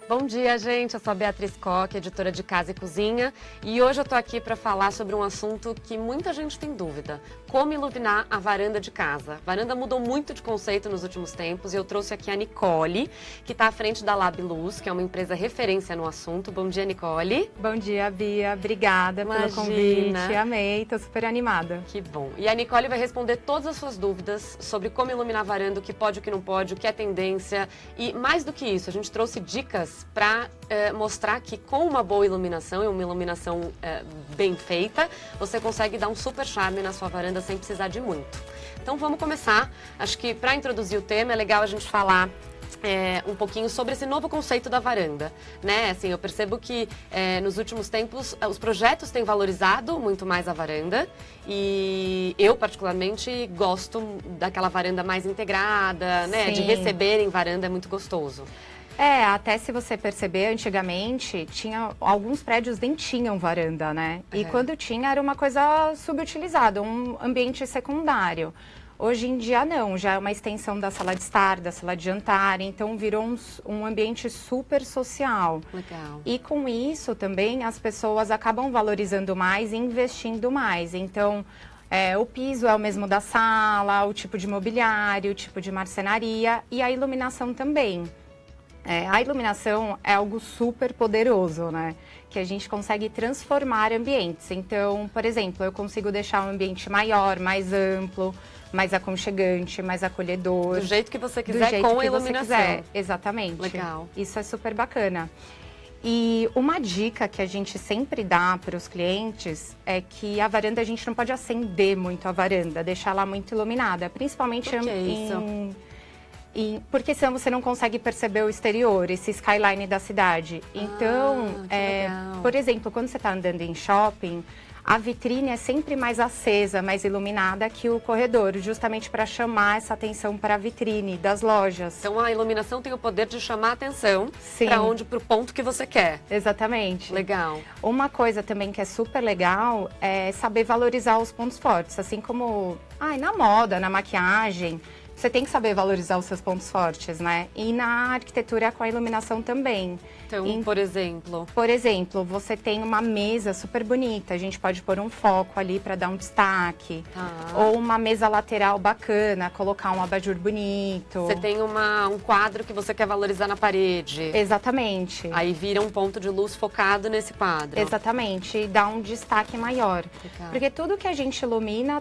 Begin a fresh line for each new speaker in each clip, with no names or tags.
Bom dia, gente. Eu sou a Beatriz Koch, editora de Casa e Cozinha, e hoje eu tô aqui para falar sobre um assunto que muita gente tem dúvida: como iluminar a varanda de casa. A varanda mudou muito de conceito nos últimos tempos e eu trouxe aqui a Nicole, que está à frente da Lab Luz, que é uma empresa referência no assunto. Bom dia, Nicole.
Bom dia, Bia. Obrigada pelo convite. Amei, tô super animada.
Que bom. E a Nicole vai responder todas as suas dúvidas sobre como iluminar a varanda, o que pode, o que não pode, o que é tendência. E mais do que isso, a gente trouxe dicas para mostrar que com uma boa iluminação e uma iluminação bem feita, você consegue dar um super charme na sua varanda sem precisar de muito. Então vamos começar. Acho que para introduzir o tema é legal a gente falar um pouquinho sobre esse novo conceito da varanda, né? Assim, eu percebo que nos últimos tempos os projetos têm valorizado muito mais a varanda e eu particularmente gosto daquela varanda mais integrada, né?
Sim.
De receber em varanda é muito gostoso.
Até se você perceber, antigamente, alguns prédios nem tinham varanda, né? E quando tinha, era uma coisa subutilizada, um ambiente secundário. Hoje em dia, não. Já é uma extensão da sala de estar, da sala de jantar. Então, virou um ambiente super social.
Legal.
E com isso, também, as pessoas acabam valorizando mais e investindo mais. Então, o piso é o mesmo da sala, o tipo de mobiliário, o tipo de marcenaria e a iluminação também. A iluminação é algo super poderoso, né? Que a gente consegue transformar ambientes. Então, por exemplo, eu consigo deixar um ambiente maior, mais amplo, mais aconchegante, mais acolhedor.
Do jeito que você quiser, com a iluminação.
Exatamente.
Legal.
Isso é super bacana. E uma dica que a gente sempre dá para os clientes é que a varanda, a gente não pode acender muito a varanda, deixar ela muito iluminada. Principalmente porque senão você não consegue perceber o exterior, esse skyline da cidade. Então, por exemplo, quando você está andando em shopping, a vitrine é sempre mais acesa, mais iluminada que o corredor, justamente para chamar essa atenção para a vitrine das lojas.
Então a iluminação tem o poder de chamar a atenção para o ponto que você quer.
Exatamente.
Legal.
Uma coisa também que é super legal é saber valorizar os pontos fortes, assim como na moda, na maquiagem. Você tem que saber valorizar os seus pontos fortes, né? E na arquitetura com a iluminação também.
Então, por exemplo?
Por exemplo, você tem uma mesa super bonita, a gente pode pôr um foco ali para dar um destaque.
Tá.
Ou uma mesa lateral bacana, colocar um abajur bonito.
Você tem um quadro que você quer valorizar na parede.
Exatamente.
Aí vira um ponto de luz focado nesse quadro.
Exatamente, e dá um destaque maior.
Legal.
Porque tudo que a gente ilumina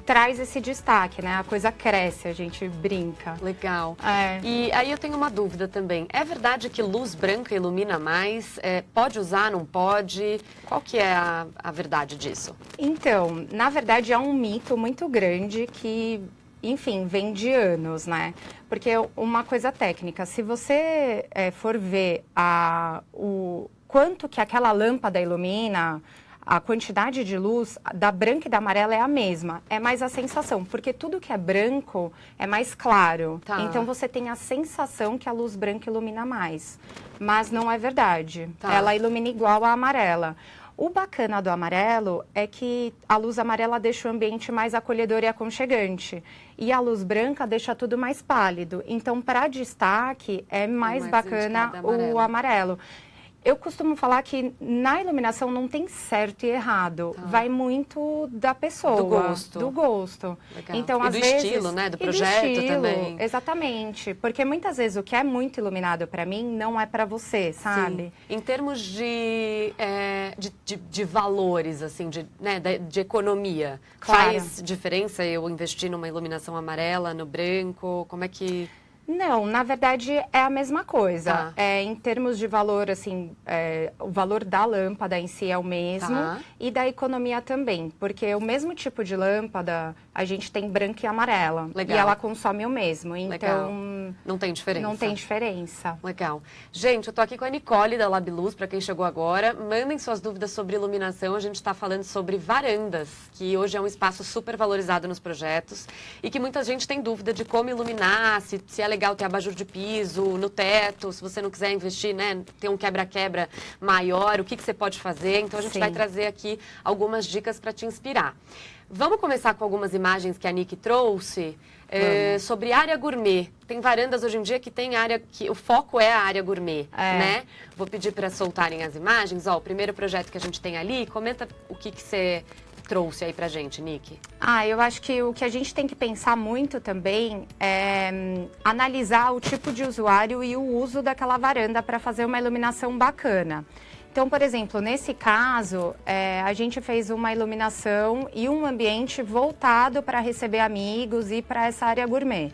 traz esse destaque, né? A coisa cresce, a gente brinca.
Legal. E aí eu tenho uma dúvida também. É verdade que luz branca ilumina mais? Pode usar, não pode? Qual que é a verdade disso?
Então, na verdade é um mito muito grande que, enfim, vem de anos, né? Porque uma coisa técnica, se você for ver o quanto que aquela lâmpada ilumina, a quantidade de luz da branca e da amarela é a mesma, é mais a sensação, porque tudo que é branco é mais claro.
Tá.
Então você tem a sensação que a luz branca ilumina mais, mas não é verdade.
Tá.
Ela ilumina igual a amarela. O bacana do amarelo é que a luz amarela deixa o ambiente mais acolhedor e aconchegante. E a luz branca deixa tudo mais pálido. Então, para destaque, é mais bacana o amarelo. Eu costumo falar que na iluminação não tem certo e errado. Vai muito da pessoa.
Do gosto.
Legal. Então,
e
às
do
vezes,
estilo, né? Do projeto também.
Exatamente. Porque muitas vezes o que é muito iluminado para mim não é para você, sabe?
Sim. Em termos de valores, assim, de economia,
Claro.
faz diferença eu investir numa iluminação amarela, no branco? Como é que...
Não, na verdade é a mesma coisa.
Tá.
Em termos de valor, assim, o valor da lâmpada em si é o mesmo.
Tá.
E da economia também, porque o mesmo tipo de lâmpada a gente tem branca e amarela.
Legal.
E ela consome o mesmo, então
Legal. Não tem diferença.
não tem diferença.
Legal. Gente, eu tô aqui com a Nicole da Lab Luz, para quem chegou agora. Mandem suas dúvidas sobre iluminação. A gente está falando sobre varandas, que hoje é um espaço super valorizado nos projetos e que muita gente tem dúvida de como iluminar, se é legal ter abajur de piso, no teto, se você não quiser investir, né, ter um quebra-quebra maior, o que você pode fazer. Então, a gente vai trazer aqui algumas dicas para te inspirar. Vamos começar com algumas imagens que a Nick trouxe sobre área gourmet. Tem varandas hoje em dia que tem área, que o foco é a área gourmet, né? Vou pedir para soltarem as imagens. Ó, o primeiro projeto que a gente tem ali, comenta o que você trouxe aí pra gente, Nick.
Eu acho que o que a gente tem que pensar muito também é analisar o tipo de usuário e o uso daquela varanda para fazer uma iluminação bacana. Então, por exemplo, nesse caso, a gente fez uma iluminação e um ambiente voltado para receber amigos e para essa área gourmet.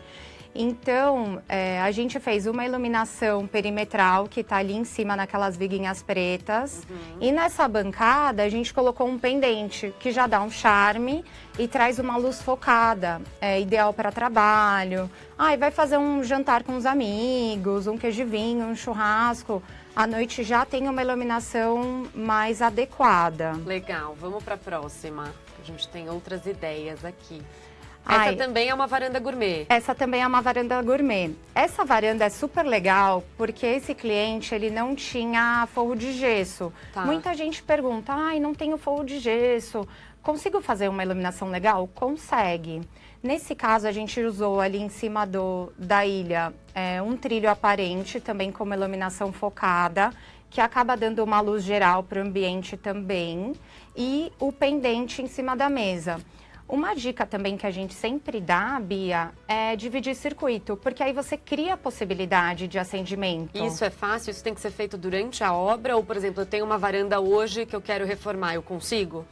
Então, a gente fez uma iluminação perimetral que está ali em cima naquelas viguinhas pretas. E nessa bancada, a gente colocou um pendente que já dá um charme e traz uma luz focada, ideal para trabalho. E vai fazer um jantar com os amigos, um queijo de vinho, um churrasco. À noite já tem uma iluminação mais adequada.
Legal, vamos para a próxima. A gente tem outras ideias aqui. Essa também é uma varanda gourmet.
Essa também é uma varanda gourmet. Essa varanda é super legal porque esse cliente, ele não tinha forro de gesso. Muita gente pergunta, não tenho forro de gesso, consigo fazer uma iluminação legal? Consegue. Nesse caso, a gente usou ali em cima da ilha um trilho aparente, também com uma iluminação focada, que acaba dando uma luz geral para o ambiente também, e o pendente em cima da mesa. Uma dica também que a gente sempre dá, Bia, é dividir circuito, porque aí você cria a possibilidade de acendimento.
Isso é fácil? Isso tem que ser feito durante a obra? Ou, por exemplo, eu tenho uma varanda hoje que eu quero reformar, eu consigo?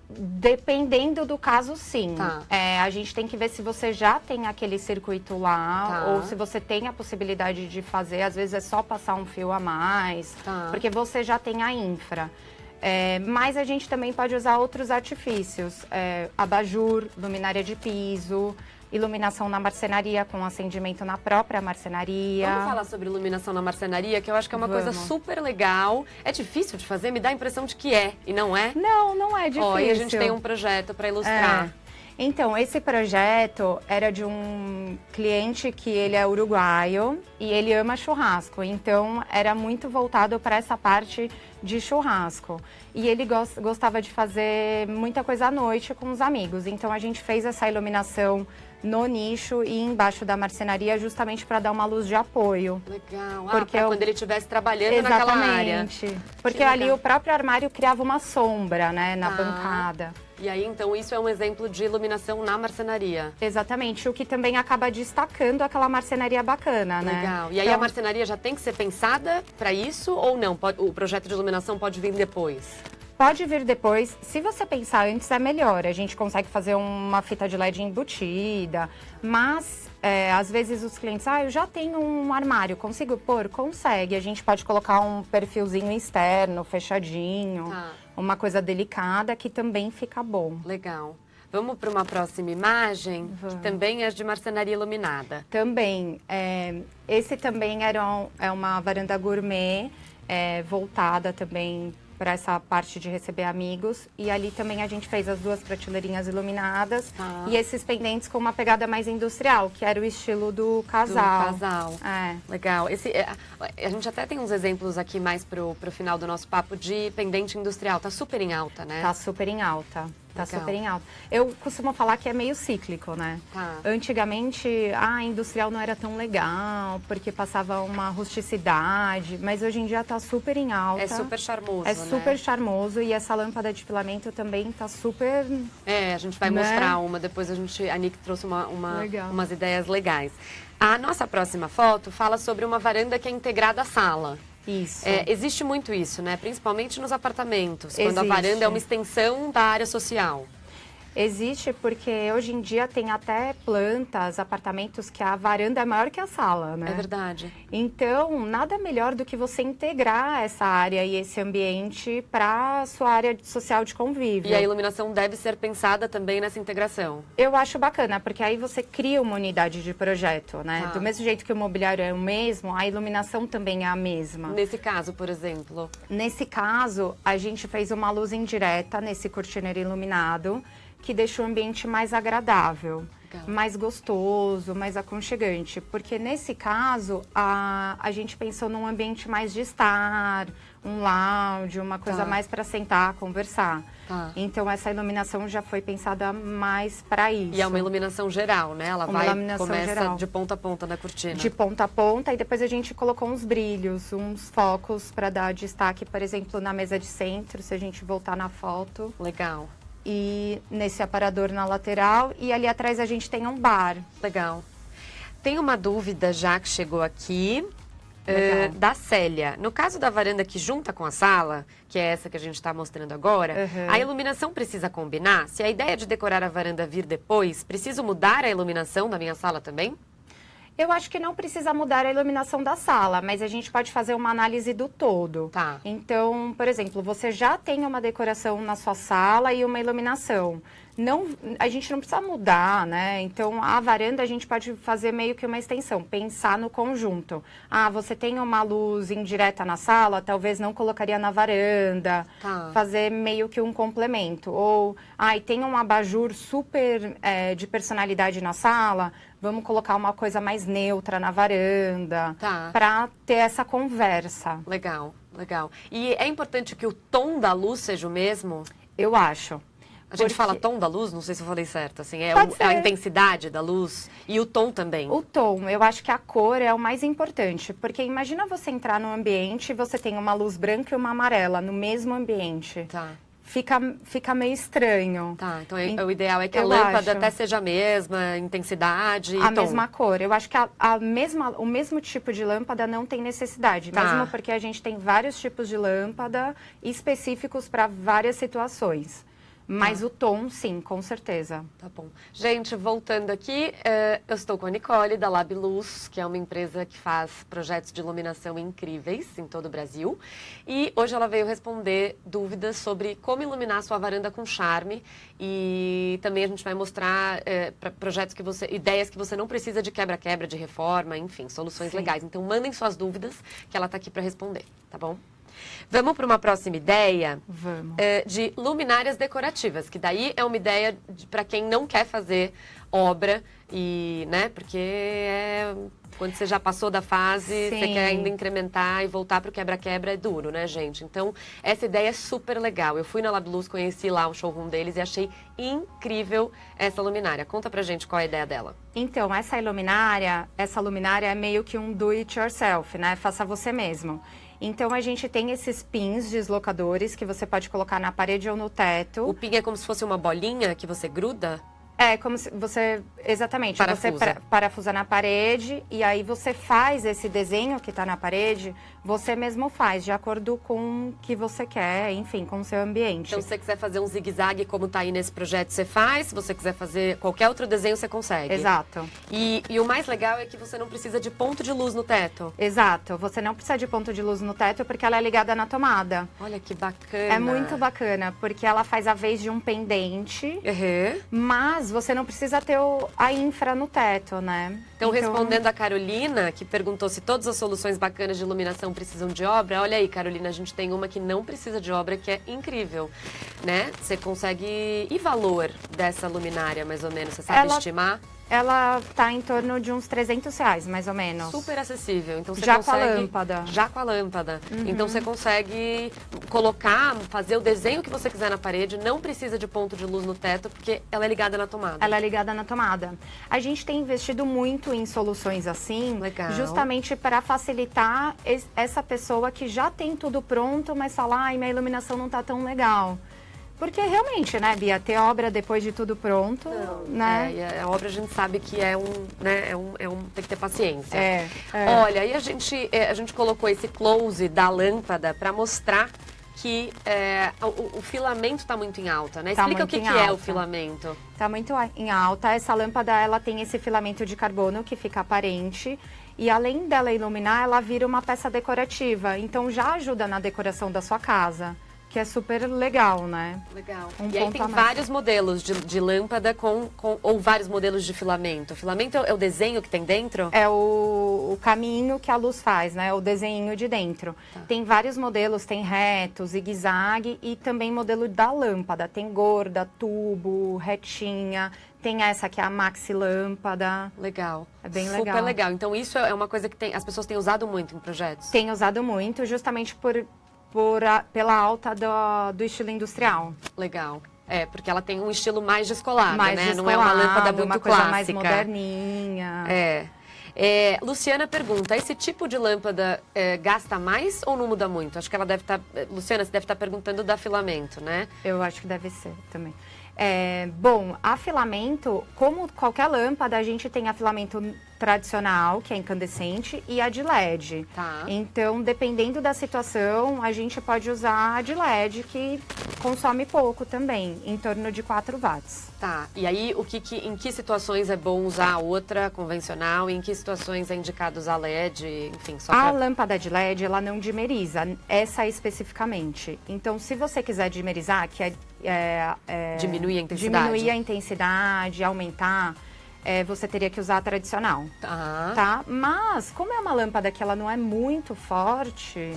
Dependendo do caso, sim. A gente tem que ver se você já tem aquele circuito lá, ou se você tem a possibilidade de fazer. Às vezes é só passar um fio a mais, porque você já tem a infra. Mas a gente também pode usar outros artifícios, abajur, luminária de piso, iluminação na marcenaria, com acendimento na própria marcenaria.
Vamos falar sobre iluminação na marcenaria, que eu acho que é uma coisa super legal. É difícil de fazer? Me dá a impressão de que e não é?
Não, não é difícil.
E a gente tem um projeto para ilustrar.
Então, esse projeto era de um cliente que ele é uruguaio e ele ama churrasco. Então, era muito voltado para essa parte de churrasco. E ele gostava de fazer muita coisa à noite com os amigos. Então, a gente fez essa iluminação no nicho e embaixo da marcenaria justamente para dar uma luz de apoio.
Legal. Porque quando ele estivesse trabalhando naquela área.
Porque ali o próprio armário criava uma sombra, né, na bancada.
E aí, então, isso é um exemplo de iluminação na marcenaria.
Exatamente, o que também acaba destacando aquela marcenaria bacana, né?
Legal. E aí a marcenaria já tem que ser pensada para isso ou não? O projeto de iluminação pode vir depois?
Pode vir depois. Se você pensar antes, é melhor. A gente consegue fazer uma fita de LED embutida, mas às vezes os clientes, eu já tenho um armário, consigo pôr? Consegue. A gente pode colocar um perfilzinho externo, fechadinho, uma coisa delicada que também fica bom.
Legal. Vamos para uma próxima imagem, que também é de marcenaria iluminada.
Também. Esse também é uma varanda gourmet, voltada também para essa parte de receber amigos. E ali também a gente fez as duas prateleirinhas iluminadas e esses pendentes com uma pegada mais industrial, que era o estilo do casal.
Do casal. Legal. A gente até tem uns exemplos aqui mais pro final do nosso papo de pendente industrial. Tá super em alta, né?
Tá super em alta. Tá super em alta. Eu costumo falar que é meio cíclico, né? Antigamente, a industrial não era tão legal, porque passava uma rusticidade, mas hoje em dia tá super em alta.
É super charmoso,
É super charmoso e essa lâmpada de filamento também tá super...
a gente vai mostrar uma, depois a Nick trouxe umas ideias legais. A nossa próxima foto fala sobre uma varanda que é integrada à sala.
Isso.
Existe muito isso, né? Principalmente nos apartamentos, quando a varanda é uma extensão da área social.
Existe porque hoje em dia tem até plantas, apartamentos que a varanda é maior que a sala, né?
É verdade.
Então, nada melhor do que você integrar essa área e esse ambiente para a sua área social de convívio.
E a iluminação deve ser pensada também nessa integração.
Eu acho bacana, porque aí você cria uma unidade de projeto, né? Do mesmo jeito que o mobiliário é o mesmo, a iluminação também é a mesma.
Nesse caso, por exemplo?
Nesse caso, a gente fez uma luz indireta nesse cortineiro iluminado, que deixa o ambiente mais agradável. mais gostoso, mais aconchegante. Porque nesse caso, a gente pensou num ambiente mais de estar, um lounge, uma coisa mais para sentar, conversar. Então, essa iluminação já foi pensada mais para isso.
E é uma iluminação geral, né? Ela começa geral. De ponta a ponta da cortina.
De ponta a ponta, e depois a gente colocou uns brilhos, uns focos para dar destaque, por exemplo, na mesa de centro, se a gente voltar na foto.
Legal.
E nesse aparador na lateral, e ali atrás a gente tem um bar.
Legal. Tem uma dúvida já que chegou aqui. Da Célia. No caso da varanda que junta com a sala, que é essa que a gente está mostrando agora, a iluminação precisa combinar? Se a ideia de decorar a varanda vir depois, preciso mudar a iluminação da minha sala também?
Eu acho que não precisa mudar a iluminação da sala, mas a gente pode fazer uma análise do todo. Então, por exemplo, você já tem uma decoração na sua sala e uma iluminação. A gente não precisa mudar, né? Então, a varanda a gente pode fazer meio que uma extensão, pensar no conjunto. Você tem uma luz indireta na sala, talvez não colocaria na varanda, fazer meio que um complemento. Ou, e tem um abajur super de personalidade na sala, vamos colocar uma coisa mais neutra na varanda, para ter essa conversa.
Legal, legal. E é importante que o tom da luz seja o mesmo?
Eu acho.
A gente fala tom da luz? Não sei se eu falei certo. Assim, é a intensidade da luz e o tom também. O
tom, eu acho que a cor é o mais importante. Porque imagina você entrar num ambiente e você tem uma luz branca e uma amarela no mesmo ambiente. Fica meio estranho.
Então o ideal é que a lâmpada até seja a mesma intensidade e tom.
Mesma cor. Eu acho que o mesmo tipo de lâmpada não tem necessidade. Mesmo porque a gente tem vários tipos de lâmpada específicos para várias situações. Mas o tom, sim, com certeza.
Tá bom. Gente, voltando aqui, eu estou com a Nicole, da Lab Luz, que é uma empresa que faz projetos de iluminação incríveis em todo o Brasil. E hoje ela veio responder dúvidas sobre como iluminar a sua varanda com charme. E também a gente vai mostrar projetos ideias que você não precisa de quebra-quebra, de reforma, enfim, soluções legais. Então, mandem suas dúvidas, que ela está aqui para responder, tá bom? Vamos para uma próxima ideia?
Vamos.
De luminárias decorativas, que daí é uma ideia para quem não quer fazer obra, né? Porque quando você já passou da fase, você quer ainda incrementar e voltar para o quebra-quebra, é duro, né, gente? Então, essa ideia é super legal. Eu fui na Lab Luz, conheci lá o showroom deles e achei incrível essa luminária. Conta pra gente qual é a ideia dela.
Então, essa luminária é meio que um do it yourself, né? Faça você mesmo. Então, a gente tem esses pins deslocadores que você pode colocar na parede ou no teto.
O pin é como se fosse uma bolinha que você gruda?
É, como se você... Exatamente. Você parafusa na parede e aí você faz esse desenho que está na parede, você mesmo faz, de acordo com o que você quer, enfim, com o seu ambiente.
Então, se você quiser fazer um zigue-zague como está aí nesse projeto, você faz. Se você quiser fazer qualquer outro desenho, você consegue.
Exato.
E o mais legal é que você não precisa de ponto de luz no teto.
Exato. Você não precisa de ponto de luz no teto porque ela é ligada na tomada.
Olha que bacana.
É muito bacana, porque ela faz a vez de um pendente, mas você não precisa ter a infra no teto, né?
Então, respondendo a Carolina, que perguntou se todas as soluções bacanas de iluminação precisam de obra, olha aí, Carolina, a gente tem uma que não precisa de obra, que é incrível, né? Você consegue... E valor dessa luminária, mais ou menos? Você sabe estimar?
Ela tá em torno de uns R$300, mais ou menos.
Super acessível. Então, você
já
consegue...
com a lâmpada.
Já com a lâmpada. Então, você consegue colocar, fazer o desenho que você quiser na parede, não precisa de ponto de luz no teto, porque ela é ligada na tomada.
Ela é ligada na tomada. A gente tem investido muito em soluções assim, justamente para facilitar essa pessoa que já tem tudo pronto, mas fala, minha iluminação não tá tão legal. Porque realmente, né, Bia, ter obra depois de tudo pronto, né?
E a obra a gente sabe que tem que ter paciência. Olha, e a gente colocou esse close da lâmpada para mostrar que o filamento está muito em alta, né? Explica o que é o filamento.
Está muito em alta. Essa lâmpada, ela tem esse filamento de carbono que fica aparente. E além dela iluminar, ela vira uma peça decorativa. Então já ajuda na decoração da sua casa. Que é super legal, né?
Legal. E aí tem vários modelos de lâmpada ou vários modelos de filamento. O filamento é o desenho que tem dentro?
É o caminho que a luz faz, né? O desenho de dentro. Tem vários modelos, tem reto, zigue-zague e também modelo da lâmpada. Tem gorda, tubo, retinha. Tem essa que é a Maxi Lâmpada.
Legal.
É bem
Super
legal.
legal. Então isso é uma coisa que as pessoas têm usado muito em projetos?
Tem usado muito, justamente pela alta do estilo industrial.
Legal. Porque ela tem um estilo mais descolado,
Mais
né?
descolado,
Não é uma lâmpada muito
uma coisa
clássica.
mais moderninha.
Luciana pergunta, esse tipo de lâmpada gasta mais ou não muda muito? Acho que ela deve estar... Luciana, você deve estar perguntando da filamento, né?
Eu acho que deve ser também. Bom, a filamento, como qualquer lâmpada, a gente tem a filamento tradicional, que é incandescente, e a de LED.
Tá.
Então, dependendo da situação, a gente pode usar a de LED, que consome pouco também, em torno de 4 watts.
Tá. E aí, em que situações é bom usar a outra convencional e em que situações é indicado usar LED, enfim, só
A
pra...
lâmpada de LED, ela não dimeriza, essa especificamente. Então, se você quiser dimerizar, que
diminuir a intensidade.
Diminuir a intensidade, aumentar, você teria que usar a tradicional. Tá? Mas, como é uma lâmpada que ela não é muito forte,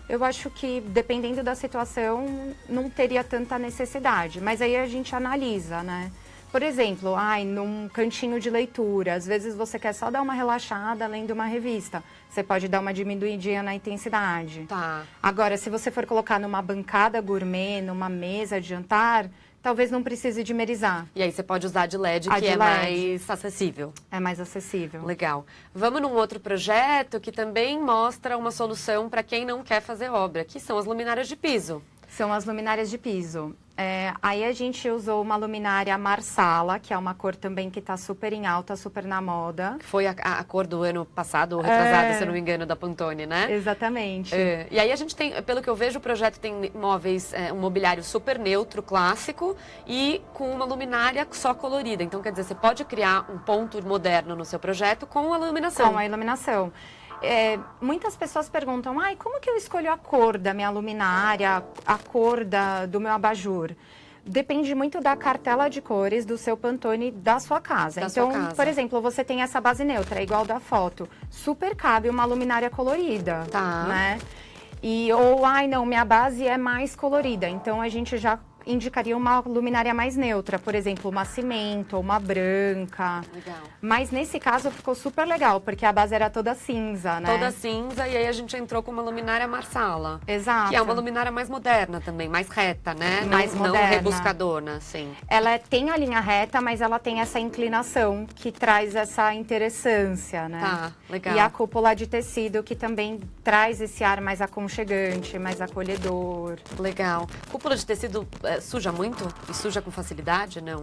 eu acho que, dependendo da situação, não teria tanta necessidade. Mas aí a gente analisa, né? Por exemplo, num cantinho de leitura, às vezes você quer só dar uma relaxada lendo uma revista. Você pode dar uma diminuidinha na intensidade.
Tá.
Agora, se você for colocar numa bancada gourmet, numa mesa de jantar, talvez não precise dimerizar.
E aí você pode usar a de LED, que é mais acessível.
É mais acessível.
Legal. Vamos num outro projeto que também mostra uma solução para quem não quer fazer obra, que são as luminárias de piso.
São as luminárias de piso. Aí a gente usou uma luminária Marsala, que é uma cor também que está super em alta, super na moda.
Foi a cor do ano passado, ou retrasado, se eu não me engano, da Pantone, né?
Exatamente.
E aí a gente tem, pelo que eu vejo, o projeto tem móveis, um mobiliário super neutro, clássico, e com uma luminária só colorida. Então, quer dizer, você pode criar um ponto moderno no seu projeto com a iluminação.
Com a iluminação. Muitas pessoas perguntam, como que eu escolho a cor da minha luminária, a cor do meu abajur? Depende muito da cartela de cores do seu Pantone da sua casa. Então, por exemplo, você tem essa base neutra, igual da foto. Super cabe uma luminária colorida, né? Ou, não, minha base é mais colorida. Então, a gente já indicaria uma luminária mais neutra, por exemplo, uma cimento ou uma branca.
Legal.
Mas nesse caso ficou super legal, porque a base era toda cinza, né?
Toda cinza, e aí a gente entrou com uma luminária Marsala.
Exato.
Que é uma luminária mais moderna também, mais reta, né?
Mais moderna.
Não rebuscadona, sim.
Ela tem a linha reta, mas ela tem essa inclinação que traz essa interessância, né?
Tá, legal.
E a cúpula de tecido que também traz esse ar mais aconchegante, mais acolhedor.
Legal. Cúpula de tecido suja muito? E suja com facilidade, não?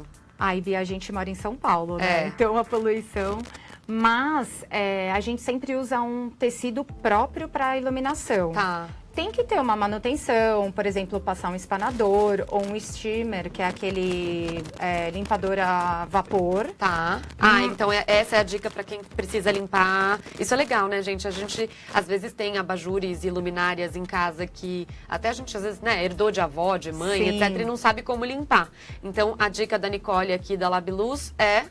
Bia, a gente mora em São Paulo, né? Então a poluição... Mas a gente sempre usa um tecido próprio para iluminação.
Tá.
Tem que ter uma manutenção, por exemplo, passar um espanador ou um steamer, que é aquele limpador a vapor.
Tá. Então essa é a dica para quem precisa limpar. Isso é legal, né, gente? A gente, às vezes, tem abajures e luminárias em casa que até a gente, às vezes, herdou de avó, de mãe,
Sim.
etc. E não sabe como limpar. Então, a dica da Nicole aqui da Labiluz é...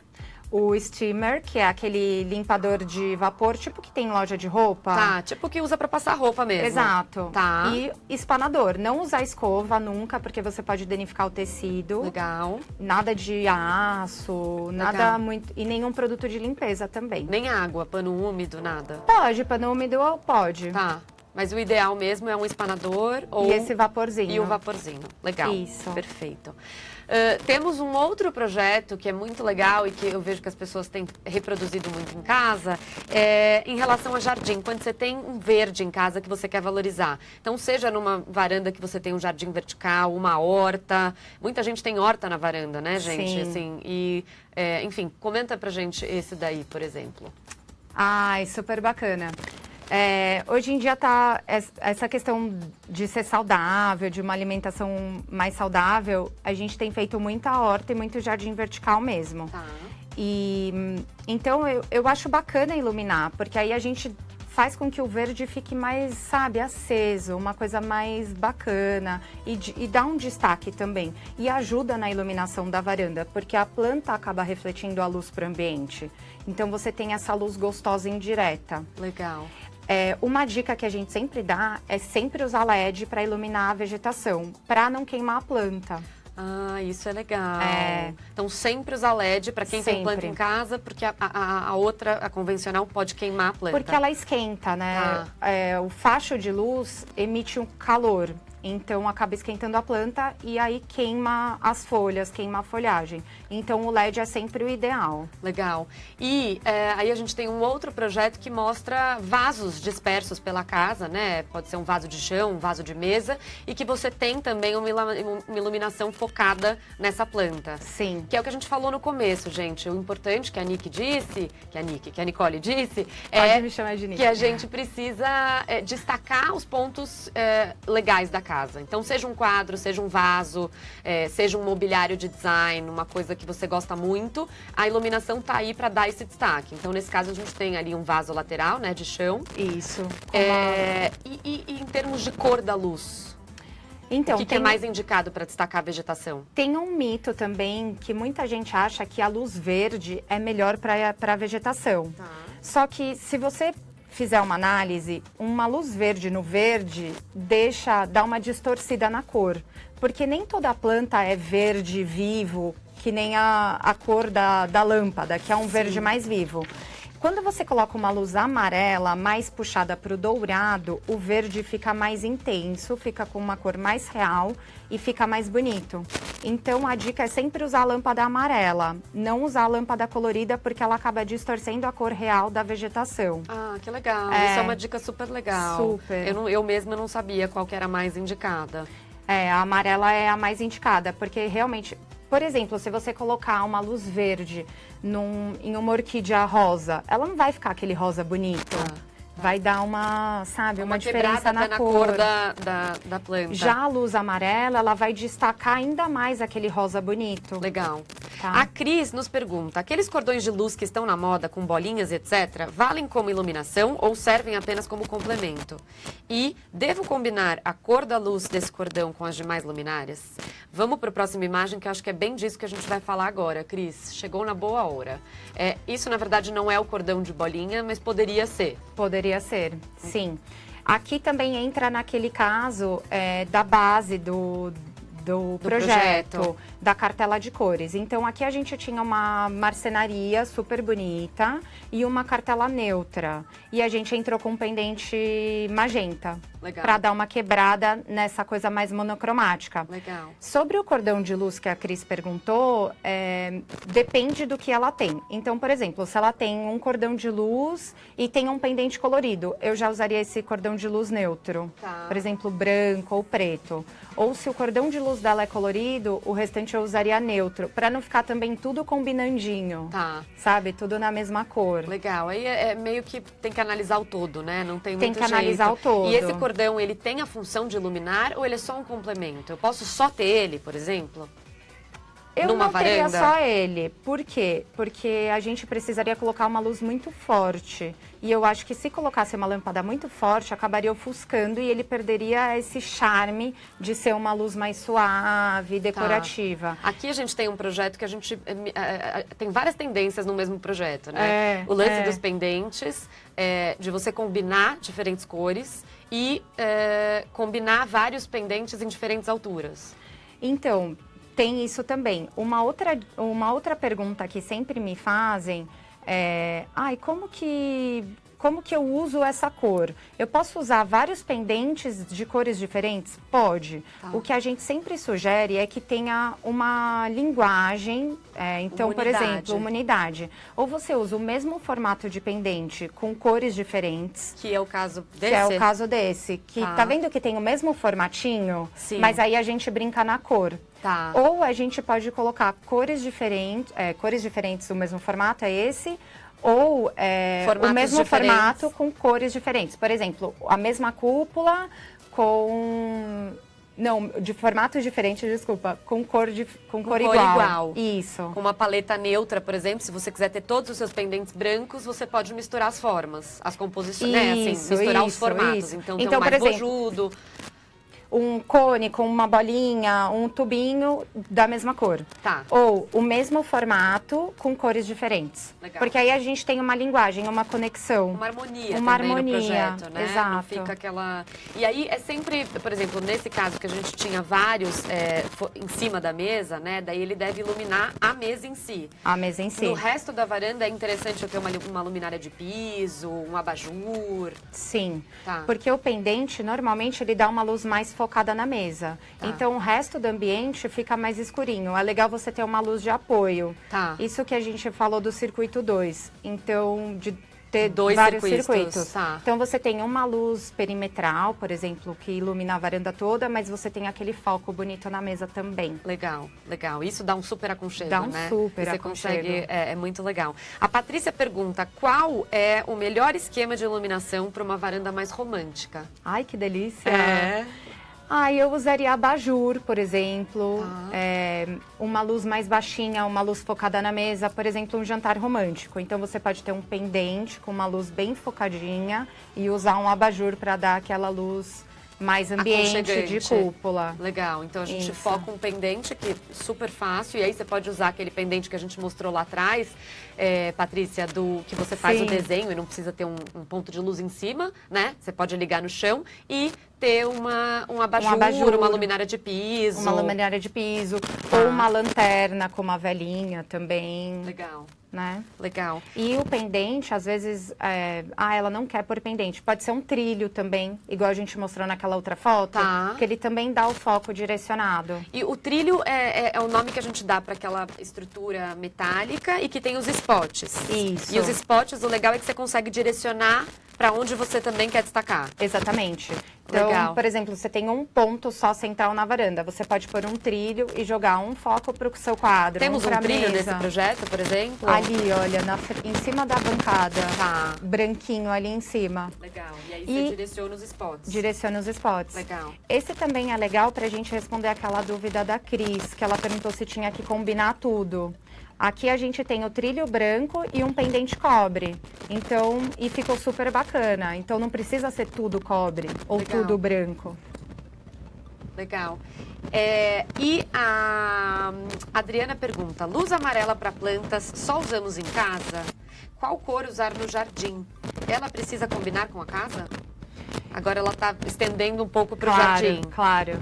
O steamer, que é aquele limpador de vapor, tipo que tem em loja de roupa.
Tá, tipo que usa pra passar roupa mesmo.
Exato.
Tá.
E espanador. Não usar escova nunca, porque você pode danificar o tecido.
Legal.
Nada de aço, nada muito... E nenhum produto de limpeza também.
Nem água, pano úmido, nada.
Pode, pano úmido pode.
Tá. Mas o ideal mesmo é um espanador ou...
E esse vaporzinho.
E o vaporzinho. Legal.
Isso.
Perfeito. Temos um outro projeto que é muito legal e que eu vejo que as pessoas têm reproduzido muito em casa, em relação a jardim. Quando você tem um verde em casa que você quer valorizar. Então, seja numa varanda que você tem um jardim vertical, uma horta. Muita gente tem horta na varanda, né, gente?
Sim.
Assim, enfim, comenta pra gente esse daí, por exemplo.
Super bacana. Hoje em dia tá essa questão de ser saudável, de uma alimentação mais saudável, a gente tem feito muita horta e muito jardim vertical mesmo.
Tá.
Então eu acho bacana iluminar, porque aí a gente faz com que o verde fique mais, aceso, uma coisa mais bacana e dá um destaque também. E ajuda na iluminação da varanda, porque a planta acaba refletindo a luz para o ambiente. Então você tem essa luz gostosa indireta.
Legal.
Uma dica que a gente sempre dá é sempre usar LED para iluminar a vegetação, para não queimar a planta.
Ah, isso é legal.
É.
Então, sempre usar LED para quem tem planta
Sempre.
em casa, porque a outra, a convencional, pode queimar a planta.
Porque ela esquenta, né? O facho de luz emite um calor. Então, acaba esquentando a planta e aí queima as folhas, queima a folhagem. Então, o LED é sempre o ideal.
Legal. E aí a gente tem um outro projeto que mostra vasos dispersos pela casa, né? Pode ser um vaso de chão, um vaso de mesa. E que você tem também uma iluminação focada nessa planta.
Sim.
Que é o que a gente falou no começo, gente. O importante que a Nick disse, que a Nicole disse,
Pode me chamar de Nick.
que a gente precisa destacar os pontos legais da casa. Então, seja um quadro, seja um vaso, seja um mobiliário de design, uma coisa que você gosta muito, a iluminação tá aí para dar esse destaque. Então, nesse caso, a gente tem ali um vaso lateral, né, de chão.
Isso.
E em termos de cor da luz?
Então,
O que é mais indicado para destacar a vegetação?
Tem um mito também que muita gente acha que a luz verde é melhor para a vegetação.
Tá.
Só que se você fizer uma análise, uma luz verde no verde dá uma distorcida na cor. Porque nem toda planta é verde vivo, que nem a cor da lâmpada, que é um verde mais vivo. Quando você coloca uma luz amarela, mais puxada para o dourado, o verde fica mais intenso, fica com uma cor mais real e fica mais bonito. Então, a dica é sempre usar a lâmpada amarela, não usar a lâmpada colorida, porque ela acaba distorcendo a cor real da vegetação.
Ah, que legal. Isso é uma dica super legal.
Super.
Eu mesma não sabia qual que era a mais indicada.
A amarela é a mais indicada, porque realmente... Por exemplo, se você colocar uma luz verde em uma orquídea rosa, ela não vai ficar aquele rosa bonito. Vai dar uma diferença na
cor da planta.
Já a luz amarela, ela vai destacar ainda mais aquele rosa bonito.
Legal.
Tá.
A Cris nos pergunta, aqueles cordões de luz que estão na moda, com bolinhas, etc., valem como iluminação ou servem apenas como complemento? E devo combinar a cor da luz desse cordão com as demais luminárias? Vamos para a próxima imagem, que eu acho que é bem disso que a gente vai falar agora, Cris. Chegou na boa hora. Isso, na verdade, não é o cordão de bolinha, mas poderia ser.
Poderia ser, sim. Aqui também entra naquele caso da base do projeto, da cartela de cores. Então, aqui a gente tinha uma marcenaria super bonita e uma cartela neutra. E a gente entrou com um pendente magenta. Para dar uma quebrada nessa coisa mais monocromática.
Legal.
Sobre o cordão de luz que a Cris perguntou, depende do que ela tem. Então, por exemplo, se ela tem um cordão de luz e tem um pendente colorido, eu já usaria esse cordão de luz neutro.
Tá.
Por exemplo, branco ou preto. Ou se o cordão de luz dela é colorido, o restante eu usaria neutro, para não ficar também tudo combinandinho.
Tá.
Sabe? Tudo na mesma cor.
Legal. Aí meio que tem que analisar o todo, né? Não tem muito jeito.
Tem que analisar o todo.
E esse cordão, ele tem a função de iluminar ou ele é só um complemento? Eu posso só ter ele, por exemplo?
Eu
numa
não teria
varanda?
só ele. Por quê? Porque a gente precisaria colocar uma luz muito forte. E eu acho que se colocasse uma lâmpada muito forte, acabaria ofuscando e ele perderia esse charme de ser uma luz mais suave, decorativa.
Tá. Aqui a gente tem um projeto que a gente... tem várias tendências no mesmo projeto, né? O lance dos pendentes, de você combinar diferentes cores e combinar vários pendentes em diferentes alturas.
Então... Tem isso também. Uma outra pergunta que sempre me fazem é... como que eu uso essa cor? Eu posso usar vários pendentes de cores diferentes? Pode. Tá. O que a gente sempre sugere é que tenha uma linguagem, então, por exemplo, uma unidade. Ou você usa o mesmo formato de pendente com cores diferentes.
Que é o caso desse?
Que é o caso desse. Que tá vendo que tem o mesmo formatinho?
Sim.
Mas aí a gente brinca na cor.
Tá.
Ou a gente pode colocar cores diferentes, o mesmo formato é esse, ou o mesmo formato com cores diferentes. Por exemplo, a mesma cúpula com... Não, de formatos diferentes, desculpa, com cor igual. Isso.
Com uma paleta neutra, por exemplo, se você quiser ter todos os seus pendentes brancos, você pode misturar as formas, as composições, né? Assim, misturar os formatos.
Isso.
Então tem um mais bojudo.
um cone com uma bolinha, um tubinho da mesma cor.
Tá.
Ou o mesmo formato com cores diferentes.
Legal.
Porque aí a gente tem uma linguagem, uma conexão.
Uma harmonia
Uma
também
harmonia,
no projeto, né?
exato.
Não fica aquela... E aí é sempre, por exemplo, nesse caso que a gente tinha vários em cima da mesa, né? Daí ele deve iluminar a mesa em si.
A mesa em si.
No resto da varanda é interessante eu ter uma luminária de piso, um abajur.
Sim,
Tá.
porque o pendente, normalmente, ele dá uma luz mais focada na mesa.
Tá.
Então, o resto do ambiente fica mais escurinho. É legal você ter uma luz de apoio.
Tá.
Isso que a gente falou do circuito 2. Então, de ter
Dois
vários
circuitos,
circuitos.
tá.
Então, você tem uma luz perimetral, por exemplo, que ilumina a varanda toda, mas você tem aquele foco bonito na mesa também.
Legal, legal. Isso dá um super aconchego,
Dá um
né?
super
Você
aconchego.
consegue, é muito legal. A Patrícia pergunta, qual é o melhor esquema de iluminação para uma varanda mais romântica?
Ai, que delícia!
É.
Eu usaria abajur, por exemplo,
Tá.
uma luz mais baixinha, uma luz focada na mesa, por exemplo, um jantar romântico. Então, você pode ter um pendente com uma luz bem focadinha e usar um abajur para dar aquela luz mais ambiente de
Aconchegante.
cúpula.
Legal, então a gente
Isso.
foca um pendente que é super fácil, e aí você pode usar aquele pendente que a gente mostrou lá atrás, Patrícia, do que você faz
Sim.
o desenho e não precisa ter um ponto de luz em cima, né? Você pode ligar no chão e ter um abajur, uma luminária de piso.
Uma luminária de piso,
Tá.
ou uma lanterna com uma velinha também,
Legal,
né?
legal.
E o pendente, às vezes, ela não quer pôr pendente. Pode ser um trilho também, igual a gente mostrou naquela outra foto,
Tá.
que ele também dá o foco direcionado.
E o trilho é o nome que a gente dá para aquela estrutura metálica e que tem os spots.
Isso.
E os spots, o legal é que você consegue direcionar para onde você também quer destacar.
Exatamente. Então,
Legal.
por exemplo, você tem um ponto só central na varanda. Você pode pôr um trilho e jogar um foco para o seu quadro.
Temos um
pra
trilho
mesa.
nesse projeto, por exemplo?
Ali, olha, em cima da bancada.
Tá.
Branquinho ali em cima.
Legal. E aí
E-
você direciona os spots.
Direciona os spots.
Legal.
Esse também é legal para a gente responder aquela dúvida da Cris, que ela perguntou se tinha que combinar tudo. Aqui a gente tem o trilho branco e um pendente cobre. Então, e ficou super bacana. Então não precisa ser tudo cobre ou
Legal.
tudo branco.
Legal. E a Adriana pergunta, luz amarela para plantas só usamos em casa? Qual cor usar no jardim? Ela precisa combinar com a casa? Agora ela está estendendo um pouco para o jardim.
Claro.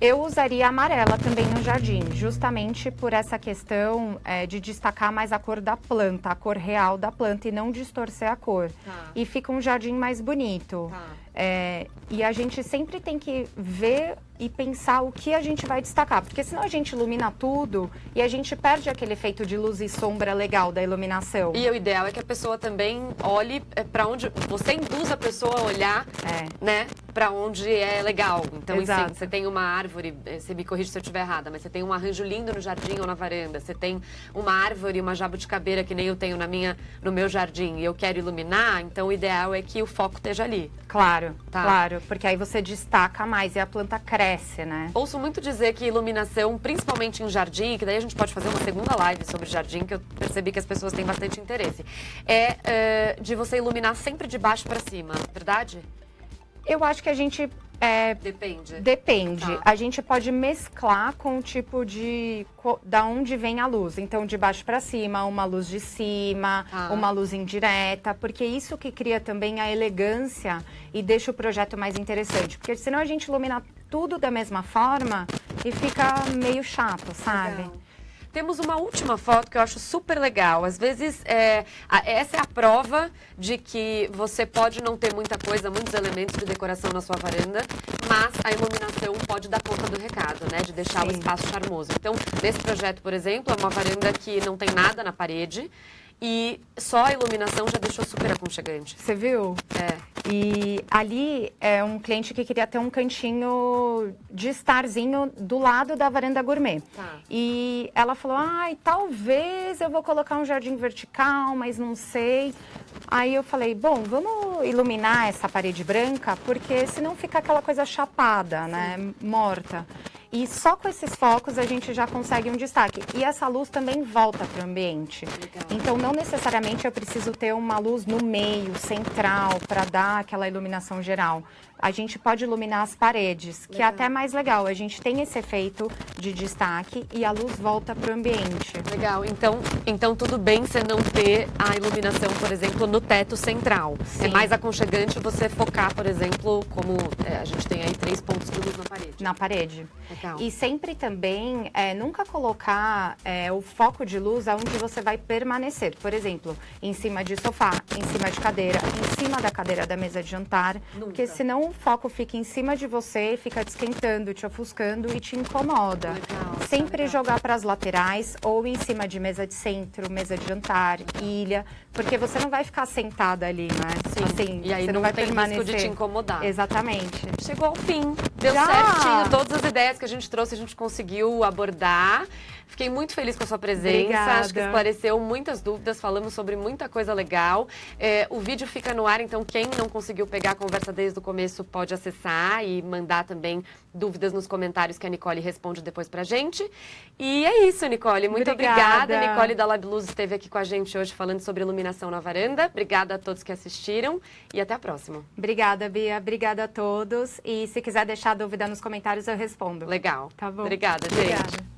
Eu usaria amarela também no jardim, justamente por essa questão de destacar mais a cor da planta, a cor real da planta e não distorcer a cor.
Tá.
E fica um jardim mais bonito.
Tá.
E a gente sempre tem que ver e pensar o que a gente vai destacar, porque senão a gente ilumina tudo e a gente perde aquele efeito de luz e sombra legal da iluminação.
E o ideal é que a pessoa também olhe para onde... Você induz a pessoa a olhar, né, para onde é legal. Então,
Exato.
assim, você tem uma árvore, você me corrige se eu estiver errada, mas você tem um arranjo lindo no jardim ou na varanda, você tem uma árvore, uma jabuticabeira que nem eu tenho no meu jardim e eu quero iluminar, então o ideal é que o foco esteja ali.
Claro,
Tá.
claro, porque aí você destaca mais e a planta cresce, né?
Ouço muito dizer que iluminação, principalmente em jardim, que daí a gente pode fazer uma segunda live sobre jardim, que eu percebi que as pessoas têm bastante interesse, de você iluminar sempre de baixo para cima, verdade?
Eu acho que a gente
Depende.
depende.
Tá.
A gente pode mesclar com o tipo da onde vem a luz. Então, de baixo para cima, uma luz de cima,
Tá.
uma luz indireta, porque isso que cria também a elegância e deixa o projeto mais interessante. Porque senão a gente ilumina tudo da mesma forma e fica meio chato, sabe?
Legal. Temos uma última foto que eu acho super legal. Às vezes, essa é a prova de que você pode não ter muita coisa, muitos elementos de decoração na sua varanda, mas a iluminação pode dar conta do recado, né? De deixar o
Sim.
espaço charmoso. Então, nesse projeto, por exemplo, é uma varanda que não tem nada na parede e só a iluminação já deixou super aconchegante.
Você viu? E ali é um cliente que queria ter um cantinho de estarzinho do lado da varanda gourmet.
Tá.
E ela falou, talvez eu vou colocar um jardim vertical, mas não sei. Aí eu falei, bom, vamos iluminar essa parede branca, porque senão fica aquela coisa chapada, né, morta. E só com esses focos a gente já consegue um destaque. E essa luz também volta para o ambiente.
Legal.
Então, não necessariamente eu preciso ter uma luz no meio, central, para dar aquela iluminação geral. A gente pode iluminar as paredes, que é até mais legal. A gente tem esse efeito de destaque e a luz volta para o ambiente.
Legal. Então tudo bem você não ter a iluminação, por exemplo, no teto central.
Sim.
É mais aconchegante você focar, por exemplo, como a gente tem aí 3 pontos de luz na parede.
Na parede.
Legal.
E sempre também, nunca colocar o foco de luz aonde você vai permanecer. Por exemplo, em cima de sofá, em cima de cadeira, em cima da cadeira da mesa de jantar.
Nunca.
Porque senão o foco fica em cima de você, fica te esquentando, te ofuscando e te incomoda.
Legal,
Sempre
legal.
jogar para as laterais ou em cima de mesa de centro, mesa de jantar, ilha. Porque você não vai ficar sentada ali, né?
Sim.
Assim,
E aí
você
não
vai
tem
permanecer.
risco de te incomodar.
Exatamente.
Chegou ao fim. Deu
Já!
certinho. Todas as ideias que a gente trouxe, a gente conseguiu abordar. Fiquei muito feliz com a sua presença.
Obrigada.
Acho que esclareceu muitas dúvidas, falamos sobre muita coisa legal. O vídeo fica no ar, então quem não conseguiu pegar a conversa desde o começo pode acessar e mandar também dúvidas nos comentários que a Nicole responde depois pra gente. E é isso, Nicole. Muito obrigada. Nicole da Lab Luz esteve aqui com a gente hoje falando sobre iluminação na varanda. Obrigada a todos que assistiram e até a próxima.
Obrigada, Bia. Obrigada a todos. E se quiser deixar dúvida nos comentários, eu respondo.
Legal.
Tá bom.
Obrigada, gente.
Obrigada.